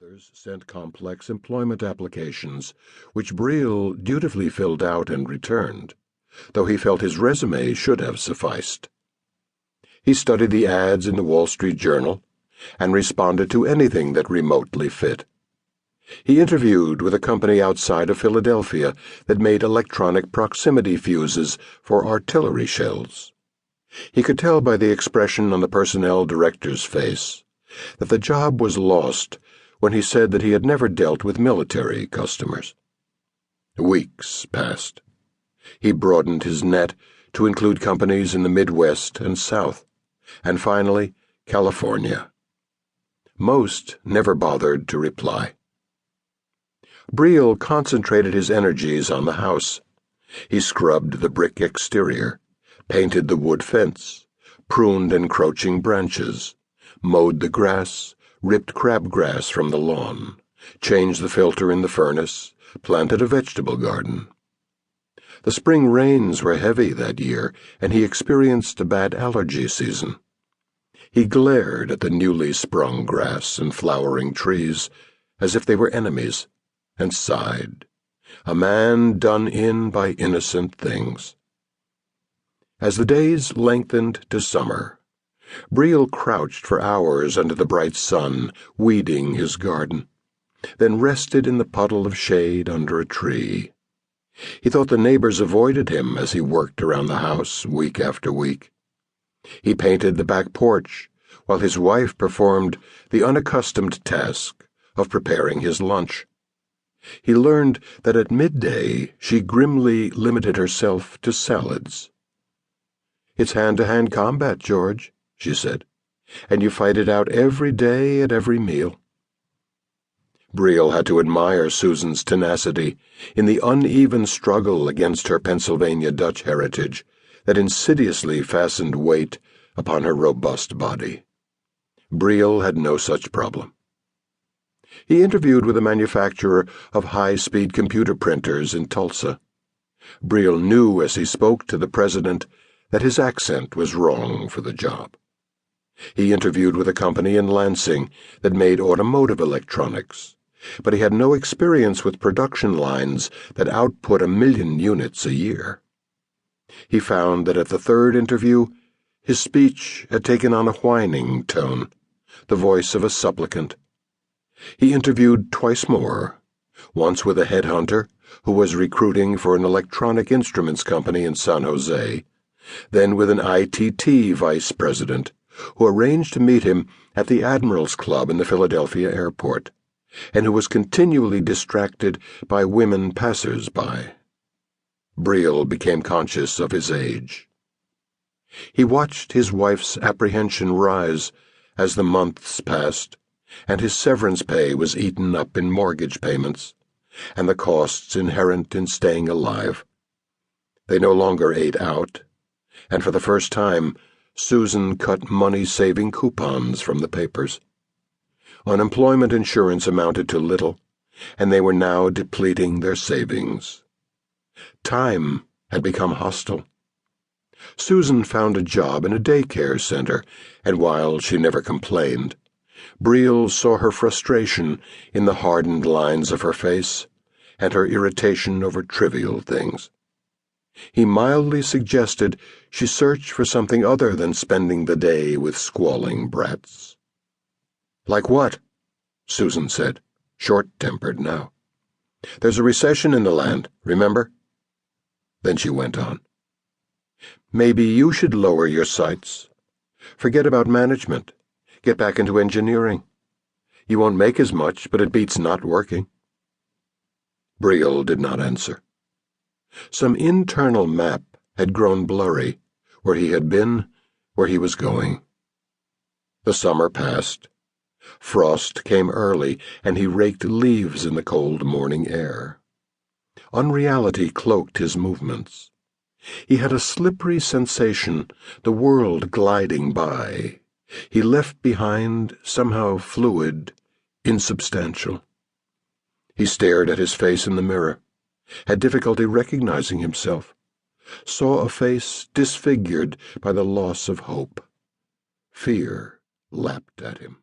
Others sent complex employment applications, which Breal dutifully filled out and returned, though he felt his resume should have sufficed. He studied the ads in the Wall Street Journal and responded to anything that remotely fit. He interviewed with a company outside of Philadelphia that made electronic proximity fuses for artillery shells. He could tell by the expression on the personnel director's face that the job was lost when he said that he had never dealt with military customers. Weeks passed. He broadened his net to include companies in the Midwest and South, and finally, California. Most never bothered to reply. Breal concentrated his energies on the house. He scrubbed the brick exterior, painted the wood fence, pruned encroaching branches, mowed the grass, ripped crabgrass from the lawn, changed the filter in the furnace, planted a vegetable garden. The spring rains were heavy that year, and he experienced a bad allergy season. He glared at the newly sprung grass and flowering trees as if they were enemies, and sighed, a man done in by innocent things. As the days lengthened to summer, Breal crouched for hours under the bright sun, weeding his garden, then rested in the puddle of shade under a tree. He thought the neighbors avoided him as he worked around the house week after week. He painted the back porch, while his wife performed the unaccustomed task of preparing his lunch. He learned that at midday she grimly limited herself to salads. "It's hand-to-hand combat, George," she said, "and you fight it out every day at every meal." Breal had to admire Susan's tenacity in the uneven struggle against her Pennsylvania Dutch heritage that insidiously fastened weight upon her robust body. Breal had no such problem. He interviewed with a manufacturer of high-speed computer printers in Tulsa. Breal knew as he spoke to the president that his accent was wrong for the job. He interviewed with a company in Lansing that made automotive electronics, but he had no experience with production lines that output 1 million units a year. He found that at the third interview, his speech had taken on a whining tone, the voice of a supplicant. He interviewed twice more, once with a headhunter who was recruiting for an electronic instruments company in San Jose, then with an ITT vice president who arranged to meet him at the Admirals Club in the Philadelphia airport, and who was continually distracted by women passers-by. Breal became conscious of his age. He watched his wife's apprehension rise as the months passed, and his severance pay was eaten up in mortgage payments, and the costs inherent in staying alive. They no longer ate out, and for the first time, Susan cut money-saving coupons from the papers. Unemployment insurance amounted to little, and they were now depleting their savings. Time had become hostile. Susan found a job in a daycare center, and while she never complained, Breal saw her frustration in the hardened lines of her face and her irritation over trivial things. He mildly suggested she search for something other than spending the day with squalling brats. "Like what?" Susan said, short-tempered now. "There's a recession in the land, remember?" Then she went on. "Maybe you should lower your sights. Forget about management. Get back into engineering. You won't make as much, but it beats not working." Breal did not answer. Some internal map had grown blurry, where he had been, where he was going. The summer passed. Frost came early, and he raked leaves in the cold morning air. Unreality cloaked his movements. He had a slippery sensation, the world gliding by. He left behind, somehow fluid, insubstantial. He stared at his face in the mirror, had difficulty recognizing himself, saw a face disfigured by the loss of hope. Fear lapped at him.